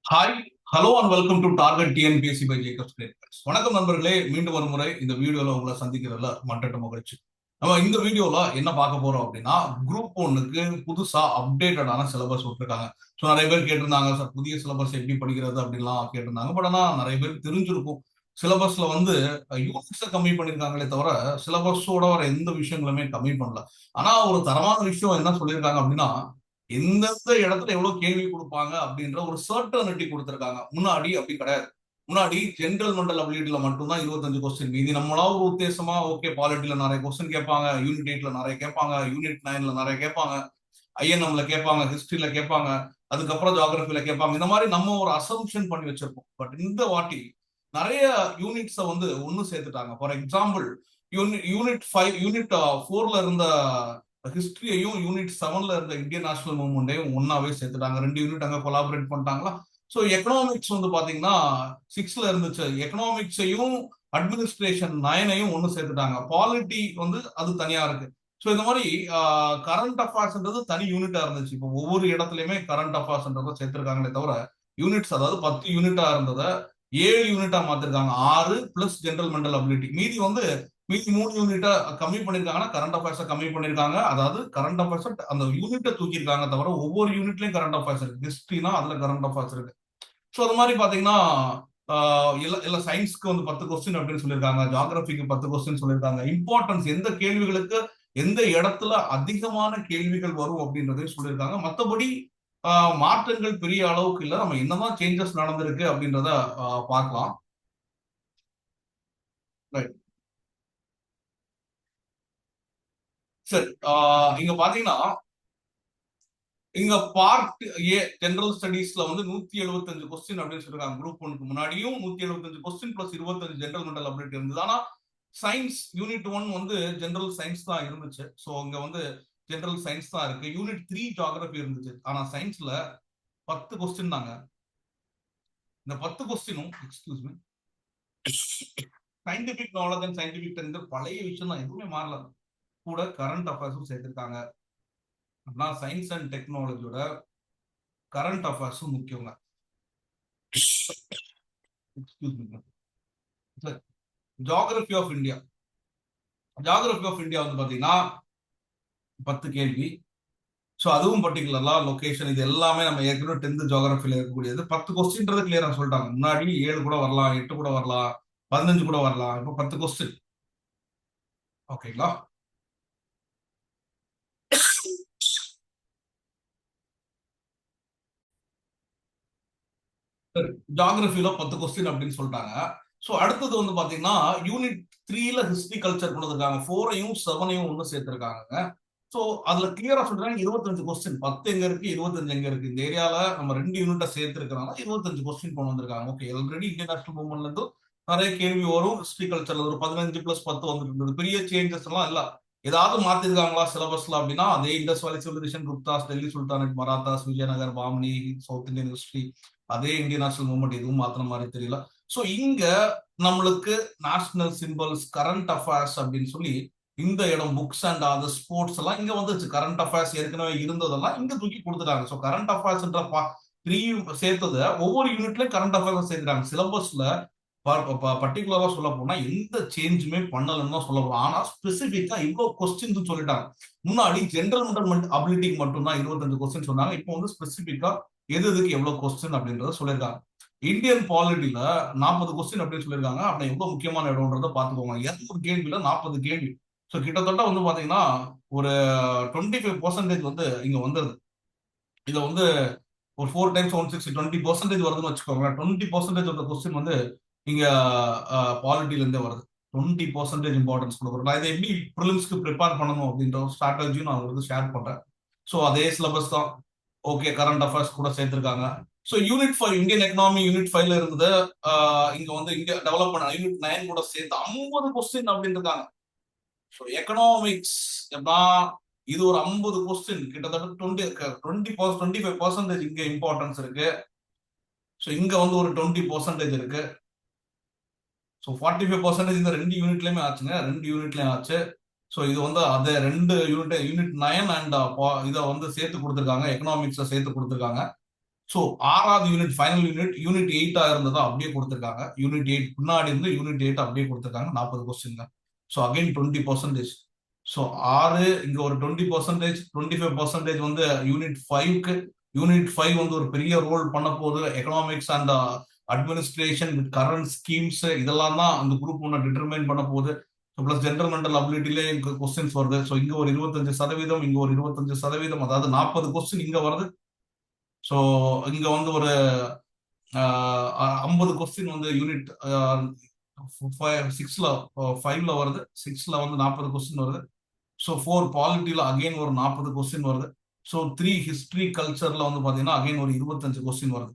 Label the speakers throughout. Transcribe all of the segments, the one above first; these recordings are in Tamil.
Speaker 1: Hi, hello and welcome to target TNPSC by Jacob ஸ்கிரேட். வணக்கம் நண்பர்களே, மீண்டும் ஒரு முறை இந்த வீடியோல உங்களை சந்திக்கிறதுல மட்டற்ற மகிழ்ச்சி. நம்ம இந்த வீடியோல என்ன பார்க்க போறோம் அப்படின்னா, குரூப் ஒன்னுக்கு புதுசா அப்டேட்டடான சிலபஸ் விட்டுருக்காங்க. ஸோ நிறைய பேர் கேட்டிருந்தாங்க, சார் புதிய சிலபஸ் எப்படி படிக்கிறது அப்படின்லாம் கேட்டிருந்தாங்க. பட் ஆனால் நிறைய பேருக்கு தெரிஞ்சிருக்கும், சிலபஸ்ல வந்து யூனிட்ஸை கம்மி பண்ணியிருக்காங்களே தவிர சிலபஸோட வர எந்த விஷயங்களுமே கம்மி பண்ணல. ஆனா ஒரு தரமான விஷயம் என்ன சொல்லியிருக்காங்க அப்படின்னா, எந்தெந்த இடத்துல எவ்வளவு கேள்வி கொடுப்பாங்க அப்படின்ற ஒரு சர்டனிட்டி கொடுத்திருக்காங்க. முன்னாடி அப்படி கிடையாது. முன்னாடி ஜென்ரல் மெண்டல் அபிலிட்டில மட்டும்தான் 25 கொஸ்டின். மீதி நம்மளா ஒரு உத்தேசமா ஓகே பாலிட்டில நிறைய கொஸ்டின் கேட்பாங்க, யூனிட் 8ல நிறைய கேட்பாங்க, யூனிட் 9ல நிறைய கேட்பாங்க, ஐஎன்எம்ல கேட்பாங்க, ஹிஸ்டரியில கேட்பாங்க, அதுக்கப்புறம் ஜியோகிராபில கேட்பாங்க. இந்த மாதிரி நம்ம ஒரு அசம்ஷன் பண்ணி வச்சிருப்போம். பட் இந்த வாட்டி நிறைய யூனிட்ஸை வந்து ஒன்னு சேர்த்துட்டாங்க. ஃபார் எக்ஸாம்பிள், யூனிட் 5 யூனிட் 4ல இருந்த ஹிஸ்டரியையும் யூனிட் 7ல இருந்த இந்தியன் நேஷனல் மூவ்மெண்ட்டையும் ஒன்னாவே சேர்த்துட்டாங்க. 2 யூனிட் அங்க கொலாபரேட் பண்ணிட்டாங்களா. ஸோ எக்கனாமிக்ஸ் வந்து பாத்தீங்கன்னா 6ல இருந்துச்சு, எக்கனாமிக்ஸையும் அட்மினிஸ்ட்ரேஷன் 9ஐயும் ஒன்னு சேர்த்துட்டாங்க. பாலிட்டி வந்து அது தனியா இருக்கு. ஸோ இந்த மாதிரி கரண்ட் அஃபேர்ஸ்ன்றது தனி யூனிட்டா இருந்துச்சு. இப்போ ஒவ்வொரு இடத்துலயுமே கரண்ட் அஃபேர்ஸ்ன்றதை சேர்த்திருக்காங்களே தவிர யூனிட்ஸ், அதாவது 10 யூனிட்டா இருந்ததை 7 யூனிட்டா மாத்திருக்காங்க. 6 பிளஸ் ஜென்ரல் மெண்டல் அபிலிட்டி. மீதி 3 யூனிட்டா கம்மி பண்ணிருக்காங்கன்னா கரண்ட் அஃபேர்ஸ் கம்மி பண்ணிருக்காங்க. அதாவது கரண்ட் அஃபேர்ஸ் அந்த யூனிட்டை தூக்கிருக்காங்க தவிர ஒவ்வொரு யூனிட்லயும் கரண்ட் அஃபேர்ஸ் இருக்கு. ஹிஸ்டரினா அதுல கரண்ட் அஃபேர்ஸ் இருக்கு. ஸோ அது மாதிரி பாத்தீங்கன்னா இல்ல சயின்ஸ்க்கு வந்து 10 கொஸ்டின் அப்படின்னு சொல்லியிருக்காங்க, ஜியோகிராபிக்கு 10 கொஸ்டின் சொல்லியிருக்காங்க. இம்பார்ட்டன்ஸ் எந்த கேள்விகளுக்கு எந்த இடத்துல அதிகமான கேள்விகள் வரும் அப்படின்றதையும் சொல்லியிருக்காங்க. மற்றபடி மாற்றங்கள் பெரிய அளவுக்கு இல்லை. நம்ம என்னதான் சேஞ்சஸ் நடந்திருக்கு அப்படின்றத பார்க்கலாம். சரி, இங்க பாத்தீங்கன்னா இங்க பார்ட் ஏ ஜெனரல் ஸ்டடீஸ்ல வந்து 175 கொஸ்டின் அப்படின்னு சொல்லிருக்காங்க. குரூப் ஒன்னுக்கு முன்னாடியும் 175 question plus 25 general mental ability இருந்தது. ஆனா சயின்ஸ் யூனிட் 1 வந்து ஜெனரல் சயின்ஸ் தான் இருந்துச்சு. ஸோ இங்க வந்து ஜெனரல் சயின்ஸ் தான் இருக்கு. யூனிட் 3 ஜியோகிராபி இருந்துச்சு. ஆனா சயின்ஸ்ல 10 கொஸ்டின் தாங்க. இந்த 10 கொஸ்டினும் excuse me scientific knowledge and scientific tenth பழைய விஷயம் தான், எதுவுமே மாறல. கூட கரண்ட் அஃபேர்ஸும் சேர்த்திருக்காங்க. அப்படின்னா சயின்ஸ் அண்ட் டெக்னாலஜியோட கரண்ட் அஃபேர்ஸும் முக்கியங்க. Geography of India. Geography of India வந்து பாத்தீங்கன்னா 10 கேள்வி. ஸோ அதுவும் பர்டிகுலரா லொகேஷன் இது எல்லாமே நம்ம ஏற்கனவே 10th ஜியோகிராபில இருக்கக்கூடியது. 10 கொஸ்டின்றது கிளியரா சொல்லிட்டாங்க. முன்னாடி 7 கூட வரலாம், 8 கூட வரலாம், 15 கூட வரலாம். இப்போ 10 கொஸ்டின். ஓகேங்களா? ஜியோகிராபில 10 கொஸ்டின் அப்படின்னு சொல்லிட்டாங்க. ஸோ அடுத்தது வந்து பாத்தீங்கன்னா யூனிட் 3ல ஹிஸ்டரி கல்ச்சர் கொண்டு வந்திருக்காங்க. 4ஐயும் 7ஐயும் ஒன்று சேர்த்திருக்காங்க. ஸோ அதுல கிளியரா சொல்றாங்க 25 கொஸ்டின். 10 எங்க இருக்கு, 25 எங்க இருக்கு. இந்த ஏரியால நம்ம 2 யூனிட்டா சேர்த்திருக்கிறனால 25 கொஸ்டின் கொண்டு வந்திருக்காங்க. ஓகே, ஆல்ரெடி இந்தியன் நேஷனல் மூவ்மெண்ட்ல இருந்து நிறைய கேள்வி வரும். ஹிஸ்டரி கல்ச்சர்ல ஒரு 15 பிளஸ் 10 வந்துட்டு இருந்தது. பெரிய சேஞ்சஸ் எல்லாம் இல்ல. ஏதாவது மாத்திருக்காங்களா சிலபஸ்ல அப்படின்னா அதே Indus valley civilisation, Guptas, Delhi sultanate, Marathas, Vijayanagar, Bahmani, south Indian history, அதே இந்தியன் நேஷனல் மூவ்மெண்ட் எதுவும் மாத்தின மாதிரி தெரியல. ஸோ இங்க நம்மளுக்கு நேஷனல் சிம்பிள்ஸ், கரண்ட் அஃபேர்ஸ் அப்படின்னு சொல்லி இந்த இடம் புக்ஸ் அண்ட் அது ஸ்போர்ட்ஸ் எல்லாம் இங்க வந்துச்சு. கரண்ட் அஃபேர்ஸ் ஏற்கனவே இருந்ததெல்லாம் இங்க தூக்கி கொடுத்துட்டாங்க. ஸோ கரண்ட் அஃபேர்ஸ்ன்ற த்ரீ சேர்த்தது ஒவ்வொரு யூனிட்லயும் கரண்ட் அஃபேர்ஸ் சேர்த்துட்டாங்க. சிலபஸ்ல பர்டிகுலரா சொல்ல போனா எந்த சேஞ்சுமே பண்ணலன்னு தான் சொல்ல போறோம். ஆனா ஸ்பெசிபிக்கா இவ்வளவு கொஸ்டின் சொல்லிட்டாங்க. முன்னாடி ஜென்ரல் மெண்டல் அபிலிட்டிக்கு மட்டும் தான் 25 கொஸ்டின் சொன்னாங்க. இப்போ வந்து ஸ்பெசிபிக்கா எது எதுக்கு எவ்வளவு கொஸ்டின் அப்படின்றத சொல்லியிருக்காங்க. இந்தியன் பாலிட்டில 40 கொஸ்டின் அப்படின்னு சொல்லியிருக்காங்க. அப்படின்னா எவ்வளவு முக்கியமான இடம்ன்றத பாத்துக்கோங்க. 200 கேள்வியில 40 கேள்வி. ஸோ கிட்டத்தட்ட வந்து பாத்தீங்கன்னா ஒரு 25% வந்து இங்க வந்துருது. இதை வந்து ஒரு 4 டைம்ஸ் 160 20% வருதுன்னு வச்சுக்கோங்க. 20% ஆஃப் கொஸ்டின் வந்து இங்க பாலிட்டில இருந்தே வருது. 20% இம்பார்ட்டன்ஸ் கொடுக்குறோம். நான் இதை எப்படி ப்ரிலிம்ஸ்க்கு ப்ரிப்பேர் பண்ணணும் அப்படின்ற ஒரு ஸ்ட்ராட்டஜியும் நான் உங்களுக்கு ஷேர் பண்றேன். ஸோ அதே சிலபஸ் தான். ஓகே, கரண்ட் அஃபேர்ஸ் கூட சேர்த்திருக்காங்க. So unit 5 Indian economy unit 5ல இருந்தது இங்க வந்து இங்க டெவலப் பண்ண யூனிட் 9 கூட சேர்த்து 50 கொஸ்டின் அப்படின்னு இருக்காங்க. ஸோ எக்கனாமிக்ஸ் இது ஒரு 50 கொஸ்டின் கிட்டத்தட்ட 25% இங்க இம்பார்ட்டன்ஸ் இருக்கு. ஸோ இங்க வந்து ஒரு 20% இருக்கு. ஸோ 45% இந்த 2 யூனிட்லயுமே ஆச்சுங்க. 2 யூனிட்லயும் ஆச்சு. ஸோ இது வந்து அதை ரெண்டு யூனிட் 9 அண்ட் இதை வந்து சேர்த்து கொடுத்துருக்காங்க, எக்கனாமிக்ஸை சேர்த்து கொடுத்துருக்காங்க. ஸோ 6வது யூனிட் ஃபைனல் யூனிட் 8 இருந்ததா அப்படியே கொடுத்துருக்காங்க. யூனிட் 8 முன்னாடி இருந்து யூனிட் 8 அப்படியே கொடுத்துருக்காங்க, 40 கொஸ்டின். So again 20%. ஸோ 6 இங்க ஒரு 20%, 25% வந்து யூனிட் 5க்கு. யூனிட் 5 வந்து ஒரு பெரிய ரோல் பண்ண போகுது. Economics and administration with current schemes இதெல்லாம் தான் அந்த குரூப் ஒன்று டிட்டர்மைன் பண்ண போகுது. பிளஸ் ஜென்ரல் மென்டல் அபிலிட்டிலே கொஸ்டின்ஸ் வருது. ஸோ இங்க ஒரு 25%, இங்க ஒரு 25%, அதாவது 40 கொஸ்டின் இங்க வருது. ஸோ இங்க வந்து ஒரு 50 கொஸ்டின் வந்து யூனிட் 5ல வருது. 6ல வந்து 40 கொஸ்டின் வருது. ஸோ 4 பாலிட்டியில அகைன் ஒரு 40 கொஸ்டின் வருது. ஸோ 3 ஹிஸ்டரி கல்ச்சர்ல வந்து பாத்தீங்கன்னா அகைன் ஒரு 25 கொஸ்டின் வருது.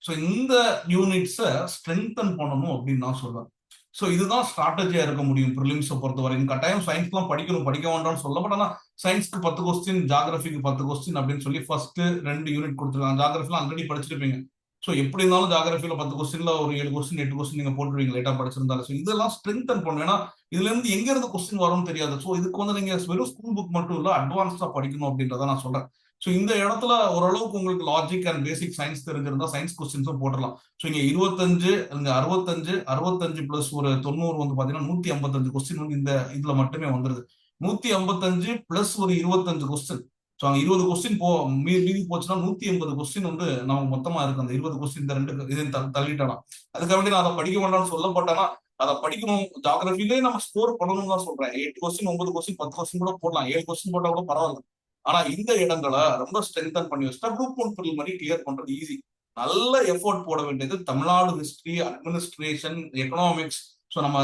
Speaker 1: ஸோ இந்த யூனிட்ஸை ஸ்ட்ரென்தன் பண்ணணும் அப்படின்னு நான் சொல்றேன். ஸோ இதுதான் ஸ்ட்ராட்டஜியா இருக்க முடியும் ப்ரிலிம்ஸை பொறுத்த வரைக்கும். கட்டாயம் சயின்ஸ்லாம் படிக்கணும், படிக்க வேண்டாம்னு சொல்ல. பட் ஆனால் சயின்ஸ்க்கு 10 கொஸ்டின், ஜாகிரபிக்கு 10 கொஸ்டின் அப்படின்னு சொல்லி ஃபர்ஸ்ட் 2 யூனிட் கொடுத்துருக்காங்க. ஜாகிரபிலாம் ஆல்ரெடி படிச்சிருப்பீங்க. ஸோ எப்படி இருந்தாலும் ஜாகிரபியில 10 கொஸ்டின்ல ஒரு 7 கொஸ்டின் 8 கொஸ்டின் நீங்க போட்டுருவீங்க லேட்டா படிச்சிருந்தாலும். ஸோ இதெல்லாம் ஸ்ட்ரென்தன் பண்ணும். ஏன்னா இதுல இருந்து எங்க இருந்து கொஸ்டின் வரும்னு தெரியாது. ஸோ இதுக்கு வந்து நீங்க வெறும் ஸ்கூல் புக் மட்டும் இல்ல, அட்வான்ஸ்டா படிக்கணும் அப்படின்றத நான் சொல்றேன். ஸோ இந்த இடத்துல ஓரளவுக்கு உங்களுக்கு லாஜிக் அண்ட் பேசிக் சயின்ஸ் தெரிஞ்சிருந்தா சயின்ஸ் கொஸ்டின்ஸும் போடலாம். ஸோ இங்க 25, இங்க 65 பிளஸ் ஒரு 90 வந்து பாத்தீங்கன்னா 155 கொஸ்டின் வந்து இந்த இதுல மட்டுமே வந்துருது. 155 பிளஸ் ஒரு 25 கொஸ்டின். ஸோ அங்க 20 கொஸ்டின் மீதி போச்சுன்னா 180 கொஸ்டின் வந்து நமக்கு மொத்தமா இருக்கு. அந்த 20 கொஸ்டின் இந்த 2 இதையும் தள்ளிட்டானா அதுக்காக வேண்டி நான் அதை படிக்க வேண்டாம்னு சொல்லப்பட்டேன்னா அதை படிக்கணும். ஜாகிரபிலே நம்ம ஸ்கோர் பண்ணணும் தான் சொல்றேன். 8 கொஸ்டின் 9 கொஸ்டின் 10 கொஸ்டின் கூட போடலாம், 7 கொஸ்டின் போட்டா கூட பரவாயில்ல. ஆனா இந்த இடங்களை ரொம்ப ஸ்ட்ரென்தன் பண்ணி வச்சுட்டா குரூப் 1 ப்ரிலிமினரி கிளியர் பண்றது ஈஸி. நல்ல எஃபோர்ட் போட வேண்டியது Tamil Nadu history, administration, economics. So நம்ம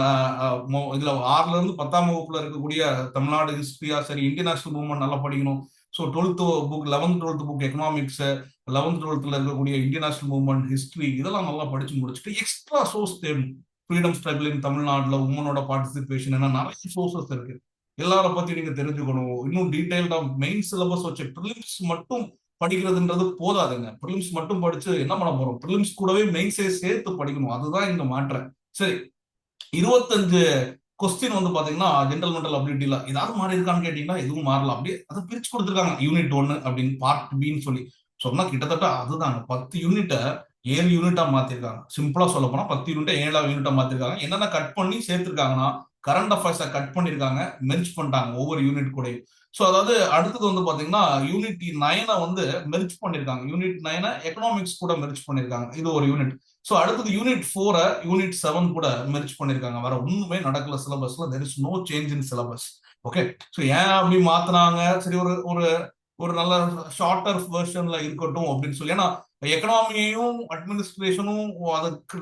Speaker 1: இதுல 6ல இருந்து 10ஆம் வகுப்புல இருக்கக்கூடிய தமிழ்நாடு ஹிஸ்டரியா சரி, இந்தியன் நேஷனல் மூவ்மெண்ட் நல்லா படிக்கணும். So 12th book, 11th 12th book economics, 11th 12th இருக்கக்கூடிய இந்தியன் நேஷனல் மூவ்மெண்ட் ஹிஸ்டரி இதெல்லாம் நல்லா படிச்சு முடிச்சுட்டு எக்ஸ்ட்ரா சோர்ஸ் தேடும். ஃப்ரீடம் ஸ்ட்ரகிள் இன் தமிழ்நாடுல உமனோட பார்ட்டிசிபேஷன் என்ன நிறைய சோர்சஸ் இருக்கு. எல்லார பத்தி நீங்க தெரிஞ்சுக்கணும். இன்னும் டீடைல்டா மெயின் சிலபஸ் வச்சு ப்ரிலிம்ஸ் மட்டும் படிக்கிறதுன்றது போதாதுங்க. ப்ரிலிம்ஸ் மட்டும் படிச்சு என்ன பண்ண போறோம்? ப்ரிலிம்ஸ் கூடவே மெயின்ஸே சேர்த்து படிக்கணும். அதுதான் இங்க மாற்றேன். சரி, 25 கொஸ்டின் வந்து பாத்தீங்கன்னா ஜென்ரல் மென்டல் அபிலிட்டில ஏதாவது மாறி இருக்கான்னு கேட்டீங்கன்னா எதுவும் மாறல. அப்படியே அதை பிரிச்சு கொடுத்துருக்காங்க. யூனிட் 1 அப்படின்னு பார்ட் பின்னு சொல்லி சொன்னா கிட்டத்தட்ட அதுதாங்க 10 யூனிட்டை 7 யூனிட்டா மாத்திருக்காங்க. சிம்பிளா சொல்ல போனா 10 யூனிட்டை 7 யூனிட்டா மாத்திருக்காங்க. என்னென்ன கட் பண்ணி சேர்த்திருக்காங்கன்னா கரண்ட் அஃபேர்ஸை கட் பண்ணிருக்காங்க, மெர்ஜ் பண்ணிட்டாங்க ஒவ்வொரு யூனிட் கூட. ஸோ அதாவது அடுத்தது வந்து பாத்தீங்கன்னா யூனிட் 9 வந்து மெர்ஜ் பண்ணிருக்காங்க. யூனிட் 9 எக்கனாமிக்ஸ் கூட மெர்ஜ் பண்ணிருக்காங்க, இது ஒரு யூனிட். ஸோ அடுத்தது யூனிட் 4 யூனிட் 7 கூட மெர்ஜ் பண்ணிருக்காங்க. வேற ஒண்ணுமே நடக்கல சிலபஸ்ல. There is no change in syllabus. Okay, so ஏன் அப்படி மாத்தினாங்க? சரி, ஒரு ஒரு ஒரு நல்ல ஷார்ட்டர் வெர்ஷன்ல இருக்கட்டும் அப்படின்னு சொல்லி. ஏன்னா எக்கனாமியையும் அட்மினிஸ்ட்ரேஷனும் அதுக்கு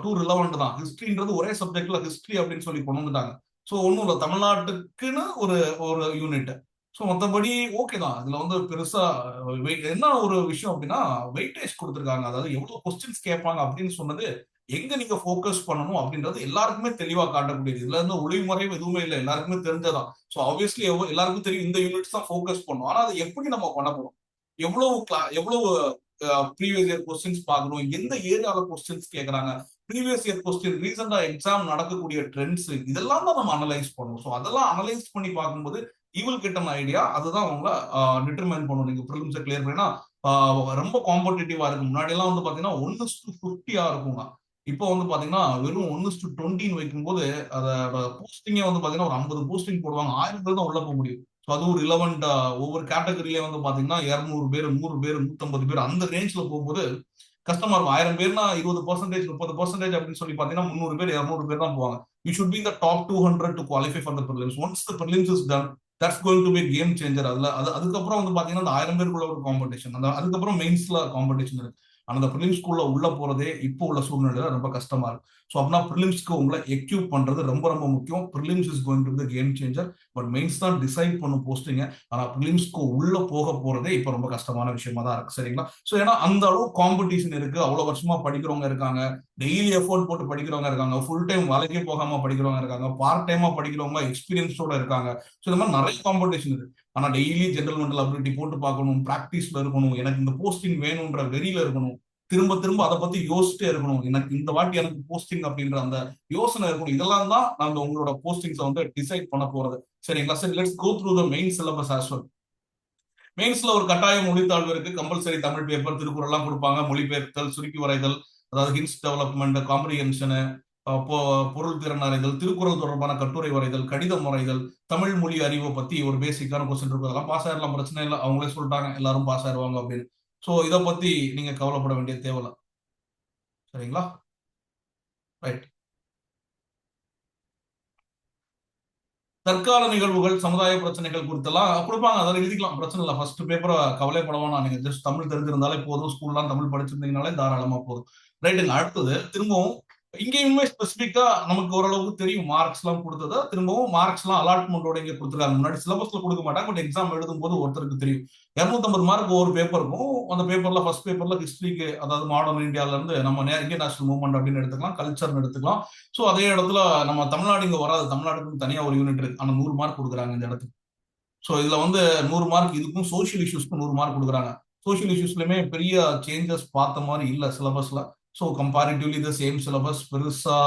Speaker 1: டூ ரிலவெண்ட் தான். ஹிஸ்டரின்றது ஒரே சப்ஜெக்ட்ல ஹிஸ்டரி அப்படின்னு சொல்லி கொண்டு வந்துட்டாங்க. ஸோ ஒன்றும் இல்லை, தமிழ்நாட்டுக்குன்னு ஒரு ஒரு யூனிட். ஸோ மற்றபடி ஓகே தான். இதுல வந்து பெருசா என்ன ஒரு விஷயம் அப்படின்னா வெயிட்டேஜ் கொடுத்துருக்காங்க. அதாவது எவ்வளவு கொஸ்டின்ஸ் கேட்பாங்க அப்படின்னு சொன்னது, எங்க நீங்க ஃபோக்கஸ் பண்ணணும் அப்படின்றது எல்லாருக்குமே தெளிவா காட்டக்கூடியது. இதுல இருந்து ஒளிமறைவு எதுவுமே இல்லை, எல்லாருக்குமே தெரிஞ்சதான். ஸோ ஆப்வியஸ்லி எல்லாருக்கும் தெரியும் இந்த யூனிட்ஸ் தான் ஃபோக்கஸ் பண்ணும். ஆனா அதை எப்படி நம்ம பண்ண போறோம், எவ்வளவு ப்ரீவியஸ் இயர் கொஸ்டின்ஸ் பார்க்கணும், எந்த ஏரியால கொஸ்டின்ஸ் கேட்கறாங்க, ப்ரீவியஸ் இயர் கொஸ்டின், ரீசெண்டா எக்ஸாம் நடக்கக்கூடிய ட்ரெண்ட்ஸ், இதெல்லாம் தான் நம்ம அனலைஸ் பண்ணுவோம். ஸோ அதெல்லாம் அனலைஸ் பண்ணி பார்க்கும்போது இவள் கிட்ட ஐடியா அதுதான் அவங்க டிட்டர்மைன் பண்ணும். நீங்க ப்ரிலிம்ஸை கிளியர் பண்ணினா ரொம்ப காம்படிட்டிவா இருக்கு. முன்னாடி எல்லாம் வந்து பாத்தீங்கன்னா 1:50 இருக்குங்க. இப்போ வந்து பாத்தீங்கன்னா வெறும் 1:20 வைக்கும்போது அதோட போஸ்டிங்கே வந்து பாத்தீங்கன்னா ஒரு 50 போஸ்டிங் போடுவாங்க. 1000 பேர் தான் உள்ள போக முடியும். ஸோ அது ஒரு ரிலவெண்ட். ஒவ்வொரு கேட்டகரியிலே வந்து பாத்தீங்கன்னா 200 பேர், 100 பேர், 150 பேர் அந்த ரேஞ்ச்ல போகும்போது கஷ்டமா இருக்கும். 1000 பேர்னா 20%, 30% அப்படின்னு சொல்லி பாத்தீங்கன்னா 300 பேர், 200 பேர் தான் போவாங்க. யூ ஷுட் பி இந்த top 200 to qualify for the prelims. Once the prelims is done, that's going to be game changer. அதுக்கப்புறம் வந்து பாத்தீங்கன்னா அந்த 1000 பேருக்குள்ள ஒரு காம்படிஷன், அதுக்கப்புறம் மெயின்ஸ்ல காம்படிஷன் இருக்கு. ஆனா அந்த ப்ரிலிம்ஸ்குள்ள உள்ள போறதே இப்போ உள்ள சூழ்நிலையில ரொம்ப கஷ்டமா இருக்கு. ஸோ அப்படின்னா ப்ரிலிம்ஸ்க்கு உங்களை எக்யூப் பண்றது ரொம்ப ரொம்ப முக்கியம். Prelims is going to be game changer. But mains தான் டிசைட் பண்ணும் போஸ்டிங்க. ஆனா ப்ரிலிம்ஸ்க்கு உள்ள போக போறதே இப்போ ரொம்ப கஷ்டமான விஷயமா தான் இருக்கு. சரிங்களா? ஸோ ஏன்னா அந்த அளவு காம்படிஷன் இருக்கு. அவ்வளவு வருஷமா படிக்கிறவங்க இருக்காங்க, டெய்லி எஃபோர்ட் போட்டு படிக்கிறவங்க இருக்காங்க, ஃபுல் டைம் வேலைக்கே போகாம படிக்கிறவங்க இருக்காங்க, பார்ட் டைமா படிக்கிறவங்க எக்ஸ்பீரியன்ஸோட இருக்காங்க. ஸோ இந்த மாதிரி நிறைய காம்படிஷன் இருக்கு. ஆனா டெய்லி ஜென்ரல் மென்டல் அபிலிட்டி போட்டு பார்க்கணும், பிராக்டிஸ்ல இருக்கணும், எனக்கு இந்த போஸ்டிங் வேணும்ன்ற வெறியில இருக்கணும், திரும்ப திரும்ப அதை பத்தி யோசிச்சுட்டே இருக்கணும். எனக்கு இந்த வாட்டி எனக்கு போஸ்டிங் அப்படின்ற அந்த யோசனை இருக்கணும். இதெல்லாம் தான் நாங்க உங்களோட போஸ்டிங்ஸை வந்து டிசைட் பண்ண போறது. சரிங்களா? சரி, let's go through the main syllabus as well. மெயின்ஸ்ல ஒரு கட்டாய மொழித்தாழ்வு இருக்கு. கம்பல்சரி தமிழ் பேப்பர், திருக்குறள் எல்லாம் கொடுப்பாங்க. மொழிபெயர்த்தல், சுருக்கி வரைதல், அதாவது ஹின்ஸ் டெவலப்மெண்ட், காம்ப்ரிஹென்ஷனு, பொருள் திறன் அறிதல், திருக்குறள் தொடர்பான கட்டுரை வரைதல், கடிதம் வரைதல், தமிழ் மொழி அறிவை பத்தி ஒரு பேசிக்கான கொஸ்டின் இருக்கும். அதெல்லாம் பாஸ் ஆயிடலாம், பிரச்சனை இல்லை. அவங்களே சொல்லிட்டாங்க எல்லாரும் பாஸ் ஆயிடுவாங்க அப்படின்னு. ஸோ இதை பத்தி நீங்க கவலைப்பட வேண்டிய தேவையில்ல. சரிங்களா? ரைட். தற்கால நிகழ்வுகள், சமுதாய பிரச்சனைகள் குறித்தெல்லாம் கொடுப்பாங்க. அதெல்லாம் எழுதிக்கலாம், பிரச்சனை இல்லை. ஃபர்ஸ்ட் பேப்பரை கவலைப்படவானா, நீங்க ஜஸ்ட் தமிழ் தெரிஞ்சிருந்தாலே போதும். ஸ்கூல்லாம் தமிழ் படிச்சிருந்தீங்கனாலே தாராளமா போதும். ரைட்டுங்க. அடுத்தது திரும்பவும் இங்கேயுமே ஸ்பெசிபிக்கா நமக்கு ஓரளவுக்கு தெரியும் மார்க்ஸ் எல்லாம் கொடுத்தது. திரும்பவும் மார்க்ஸ் எல்லாம் அலாட்மெண்டோட இங்க கொடுத்துருக்காங்க. முன்னாடி சிலபஸ்ல கொடுக்க மாட்டாங்க, பட் எக்ஸாம் எழுதும் போது ஒருத்தருக்கு தெரியும். 250 மார்க் ஒவ்வொரு பேப்பருக்கும். அந்த பேப்பர்ல ஃபர்ஸ்ட் பேப்பர்ல ஹிஸ்டரிக்கு, அதாவது மாடர்ன் இந்தியால இருந்து நம்ம இந்தியன் நேஷனல் மூவ்மெண்ட் அப்படின்னு எடுத்துக்கலாம், கல்ச்சர்னு எடுத்துக்கலாம். ஸோ அதே இடத்துல நம்ம தமிழ்நாடு இங்க வராது. தமிழ்நாடுக்கு தனியா ஒரு யூனிட் இருக்கு, ஆனா 100 மார்க் கொடுக்குறாங்க இந்த இடத்துக்கு. ஸோ இதுல வந்து 100 மார்க் இதுக்கும், சோஷியல் இஷ்யூஸ்க்கும் 100 மார்க் கொடுக்குறாங்க. சோஷியல் இஷ்யூஸ்லயுமே பெரிய சேஞ்சஸ் பார்த்த மாதிரி இல்ல சிலபஸ்ல. So comparatively the same syllabus. பெருசா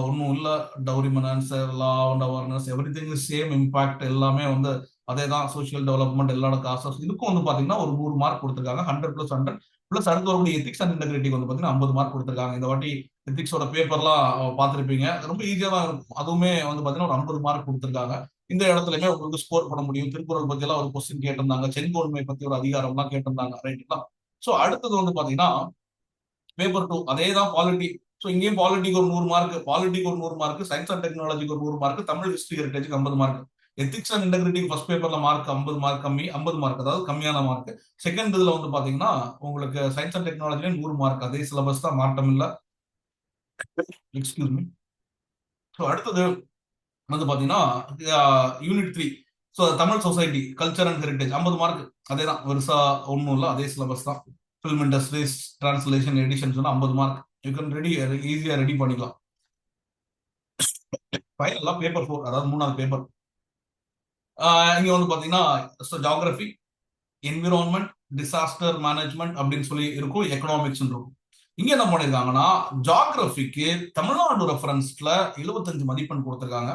Speaker 1: ஒன்றும் இல்லை. Dowry menace, law and awareness, every thing is same. Impact எல்லாமே வந்து அதே தான். சோஷியல் டெவலப்மெண்ட், எல்லாரோட காசஸ். இதுக்கும் வந்து பாத்தீங்கன்னா ஒரு 100 மார்க் கொடுத்துருக்காங்க. 100+100 பிளஸ் அடுத்து வரக்கூடிய எத்திக்ஸ் அண்ட் இன்டெகிரிட்டி வந்து பாத்தீங்கன்னா 50 மார்க் கொடுத்துருக்காங்க. இந்த வாட்டி எத்திக்ஸோட பேப்பர்லாம் பார்த்துருப்பீங்க, ரொம்ப ஈஸியா தான் இருக்கும். அதுவுமே வந்து பாத்தீங்கன்னா ஒரு 50 மார்க் கொடுத்துருக்காங்க. இந்த இடத்துலயுமே உங்களுக்கு ஸ்கோர் பண்ண முடியும். திருக்குறள் பத்தி எல்லாம் ஒரு கொஸ்டின் கேட்டிருந்தாங்க, செங்கோன்மை பத்தி ஒரு அதிகாரம் எல்லாம் கேட்டிருந்தாங்க. ரைட்டுங்களா? சோ அடுத்தது வந்து பாத்தீங்கன்னா பேப்பர் 2 அதே தான் பாலிட்டி. ஸோ இங்கேயும் பாலிட்டிக்கு ஒரு 100 மார்க், பாலிட்டிக்கு ஒரு 100 மார்க், சயின்ஸ் அண்ட் டெக்னாலஜிக்கு ஒரு 100 மார்க், தமிழ் ஹிஸ்டரி ஹெரிட்டேஜுக்கு 50 மார்க். எத்திக்ஸ் அண்ட் இன்டெகிரிட்டிக்கு ஃபர்ஸ்ட் பேப்பர்ல மார்க் 50 மார்க் கம்மி, 50 மார்க், அதாவது கம்மியான மார்க். செகண்ட் இதுல வந்து பாத்தீங்கன்னா உங்களுக்கு சயின்ஸ் அண்ட் டெக்னாலஜில 100 மார்க், அதே சிலபஸ் தான், மாற்றம் இல்ல. Excuse me. ஸோ அடுத்தது வந்து பாத்தீங்கன்னா unit 3. So Tamil society, culture and heritage 50 mark. அதே தான், வருஷா ஒன்றும் இல்லை, அதே சிலபஸ் தான். Film industries, translation, edition 50 mark. You can ready, ஈஸியா ரெடி பண்ணிக்கலாம். ஃபைனலா பேப்பர் 4, அதாவது 3வது பேப்பர். இங்க வந்து பாத்தீங்கன்னா ஜியோகிராஃபி, என்விரான்மெண்ட், டிசாஸ்டர் மேனேஜ்மெண்ட் அப்படின்னு சொல்லி இருக்கும், எக்கனாமிக்ஸ் இருக்கும். இங்க என்ன பண்ணிருக்காங்கன்னா ஜியோகிராஃபிக்கு தமிழ்நாடு ரெஃபரன்ஸ்ல 75 மதிப்பெண் கொடுத்திருக்காங்க.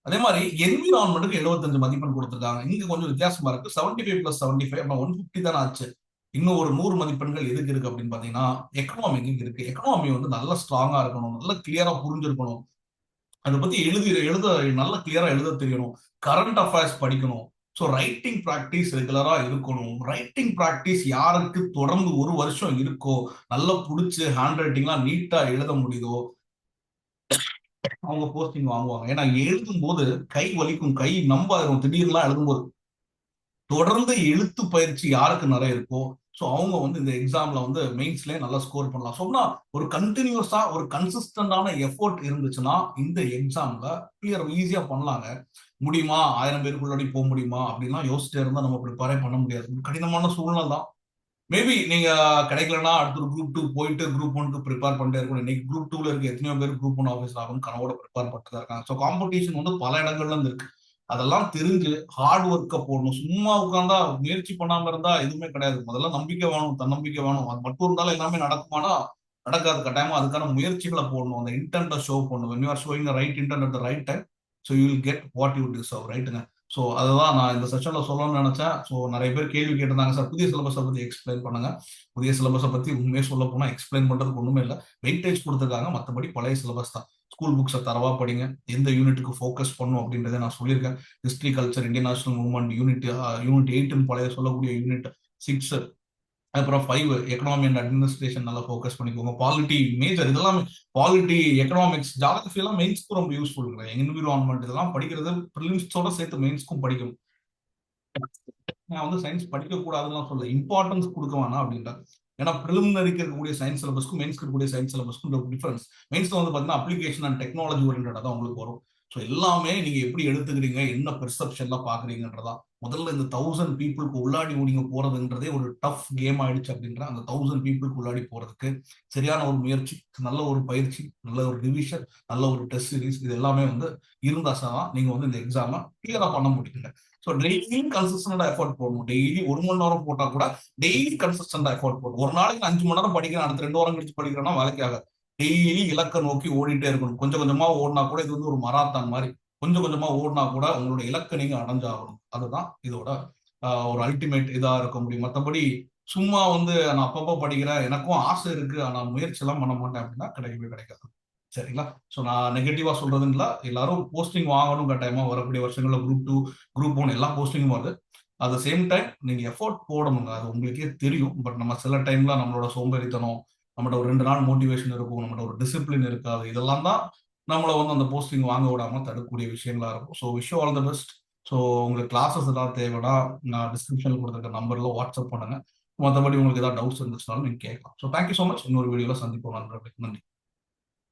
Speaker 1: அதே மாதிரி என்விரான்மெண்ட்டுக்கு 75 மதிப்பெண் கொடுத்திருக்காங்க. இங்க கொஞ்சம் வித்தியாசமா இருக்கு. 75+75 150 தானே ஆச்சு. இன்னும் ஒரு 100 மதிப்பெண்கள் எதுக்கு இருக்கு அப்படின்னு பாத்தீங்கன்னா எக்கனாமிக்கு இருக்கு. எக்கனாமி வந்து நல்லா ஸ்ட்ராங்கா இருக்கணும், நல்லா கிளியரா புரிஞ்சிருக்கணும், அதை பத்தி எழுத நல்லா கிளியரா எழுத தெரியணும், கரண்ட் அஃபேர்ஸ் படிக்கணும். ஸோ ரைட்டிங் ப்ராக்டிஸ் ரெகுலரா இருக்கணும். ரைட்டிங் ப்ராக்டிஸ் யாருக்கு தொடர்ந்து ஒரு வருஷம் இருக்கோ, நல்லா புடிச்சு ஹேண்ட் ரைட்டிங்லாம் நீட்டா எழுத முடியுதோ அவங்க போஸ்டிங் வாங்குவாங்க. ஏன்னா எழுதும் போது கை வலிக்கும், கை நம்பாயிரும் திடீர்லாம் எழுதும்போது. தொடர்ந்து எழுத்து பயிற்சி யாருக்கு நிறைய இருக்கோ ஸோ அவங்க வந்து இந்த எக்ஸாம்ல வந்து மெயின்ஸ்லயே நல்லா ஸ்கோர் பண்ணலாம். சொன்னா ஒரு கண்டினியூஸா ஒரு கன்சிஸ்டன்டான எஃபோர்ட் இருந்துச்சுன்னா இந்த எக்ஸாம்ல கிளியர் ஈஸியா பண்ணலாங்க. முடியுமா, 1000 பேருக்குள்ளாடி போக முடியுமா அப்படின்னா யோசிச்சுட்டே இருந்தா நம்ம ப்ரிப்பேரே பண்ண முடியாது. கடினமான சூழ்நிலை தான். மேபி நீங்க கிடைக்கலன்னா அடுத்த ஒரு குரூப் 2 போயிட்டு குரூப் 1க்கு ப்ரிப்பேர் பண்ணிட்டே இருக்கணும். இன்னைக்கு குரூப் 2ல இருக்க எத்தனையோ பேர் குரூப் 1 ஆஃபீஸர் ஆகும் கனவோட ப்ரிப்பேர் பண்ணிட்டு தான் இருக்காங்க. ஸோ காம்படிஷன் வந்து பல இடங்கள்ல இருந்து இருக்கு. அதெல்லாம் தெரிஞ்சு ஹார்ட் ஒர்க்கை போடணும். சும்மா உட்கார்ந்தா முயற்சி பண்ணாம இருந்தா எதுவுமே கிடையாது. முதல்ல நம்பிக்கை வேணும், தன்னம்பிக்கை வேணும். அது மட்டும் இருந்தாலும் எல்லாமே நடக்குமானா நடக்காது. கட்டாயமா அதுக்கான முயற்சிகளை போடணும். அந்த இன்டென்ட்டை ஷோ பண்ணணும். when you are showing the right intent at the right time, so you will get what you deserve. ரைட்டுங்க. ஸோ அதுதான் நான் இந்த செஷன்ல சொல்லணும்னு நினைச்சேன். ஸோ நிறைய பேர் கேள்வி கேட்டிருந்தாங்க, சார் புதிய சிலபஸை பத்தி எக்ஸ்பிளைன் பண்ணுங்க. புதிய சிலபஸை பத்தி உண்மையே சொல்ல போனா எக்ஸ்பிளைன் பண்றதுக்கு ஒண்ணுமே இல்லை. வெயிட்டேஜ் கொடுத்துருக்காங்க, மற்றபடி பழைய சிலபஸ் தான். ஸ்கூல் புக்ஸை தரவா படிங்க. எந்த யூனிட்டுக்கு ஃபோக்கஸ் பண்ணும் அப்படின்றத நான் சொல்லியிருக்கேன். History, culture, Indian national movement, unit 8 பழைய சொல்லக்கூடிய யூனிட் 6, அப்புறம் 5 எக்கனாமி அண்ட் அட்மினிஸ்ட்ரேஷன் நல்லா ஃபோக்கஸ் பண்ணிக்கோங்க. பாலிட்டி மேஜர், இதெல்லாம் பாலிட்டி, எக்கனாமிக்ஸ், ஜியாகிரபி எல்லாம் மெயின்ஸ்க்கு ரொம்ப யூஸ்ஃபுல் இருக்கு. என்விரான்மெண்ட் இதெல்லாம் படிக்கிறது ப்ரிலிம்ஸோட சேர்த்து மெயின்ஸ்க்கும் படிக்கணும். நான் வந்து சயின்ஸ் படிக்க கூடாதுன்னு சொல்ல, இம்பார்ட்டன்ஸ் கொடுக்க வேணாம் அப்படின்ற. ஏன்னா ப்ரிலிமினரிக்கு இருக்கக்கூடிய சயின்ஸ் சிலபஸ்க்கும் மெயின்ஸ்க்கு இருக்கக்கூடிய சயின்ஸ் சிலபஸ்க்கும் டிஃபரன்ஸ். மெயின்ஸ்ல வந்து பாத்தீங்கன்னா அப்ளிகேஷன் அண்ட் டெக்னாலஜி ஓரியன்டா தான் உங்களுக்கு வரும். ஸோ எல்லாமே நீங்க எப்படி எடுத்துக்கிறீங்க, என்ன பெர்செப்ஷன்லாம் பாக்குறீங்கன்றதா. முதல்ல இந்த 1000 பீப்புளுக்கு உள்ளாடி நீங்க போறதுன்றதே ஒரு டஃப் கேம் ஆயிடுச்சு. அப்படின்ற அந்த 1000 பீப்புளுக்கு உள்ளாடி போறதுக்கு சரியான ஒரு முயற்சி, நல்ல ஒரு பயிற்சி, நல்ல ஒரு டிவிஷன், நல்ல ஒரு டெஸ்ட் சீரிஸ், இது எல்லாமே வந்து இருந்தா தான் நீங்க வந்து இந்த எக்ஸாமை கிளியரா பண்ண முடியுங்க. ஸோ டெய்லியும் கன்சிஸ்டண்டா எஃபோர்ட் போடணும். டெய்லி 1 மணி நேரம் போட்டா கூட டெய்லி கன்சிஸ்டண்டா எஃபோர்ட் போடணும். ஒரு நாளைக்கு 5 மணி நேரம் படிக்கிறேன், அடுத்த 2 வாரம் கழிச்சு படிக்கிறேன்னா வேலைக்கு ஆகாது. டெய்லி இலக்கை நோக்கி ஓடிட்டே இருக்கணும். கொஞ்சம் கொஞ்சமா ஓடினா கூட இது வந்து ஒரு மராத்தான் மாதிரி. கொஞ்சம் கொஞ்சமா ஓடினா கூட உங்களோட இலக்கை நீங்க அடைஞ்சாகணும். அதுதான் இதோட ஒரு அல்டிமேட் இதா இருக்க முடியும். மற்றபடி சும்மா வந்து நான் அப்பப்போ படிக்கிறேன், எனக்கும் ஆசை இருக்கு, ஆனா முயற்சி எல்லாம் பண்ண மாட்டேன் அப்படின்னா கிடைக்கவே கிடைக்காது. சரிங்களா? ஸோ நான் நெகட்டிவா சொல்றதுன்னு இல்ல. எல்லாரும் போஸ்டிங் வாங்கணும் கட்டாயமா. வரக்கூடிய வருஷங்கள்ல குரூப் 2, குரூப் 1 எல்லா போஸ்டிங்கும் வருது. அட் த சேம் டைம் நீங்க எஃபோர்ட் போடணுங்க. அது உங்களுக்கே தெரியும். பட் நம்ம சில டைம்ல நம்மளோட சோம்பேறித்தனம், நம்மகிட்ட ஒரு 2 நாள் மோட்டிவேஷன் இருக்கும், நம்மகிட்ட ஒரு டிசிப்ளின் இருக்காது. இதெல்லாம் தான் நம்மள வந்து அந்த போஸ்டிங் வாங்க விடாம தடுக்கக்கூடிய விஷயங்களா இருக்கும். So wish you all the best. So உங்களுக்கு கிளாஸஸ் ஏதாவது தேவைன்னா நான் டிஸ்கிரிப்ஷனில் கொடுத்துருக்க நம்பர்ல வாட்ஸ்அப் பண்ணுங்க. மற்றபடி உங்களுக்கு ஏதாவது டவுட்ஸ் இருந்துச்சுனாலும் நீங்க கேட்கலாம். So thank you so much. இன்னொரு வீடியோல சந்திப்போம் நண்பர்களே. நன்றி.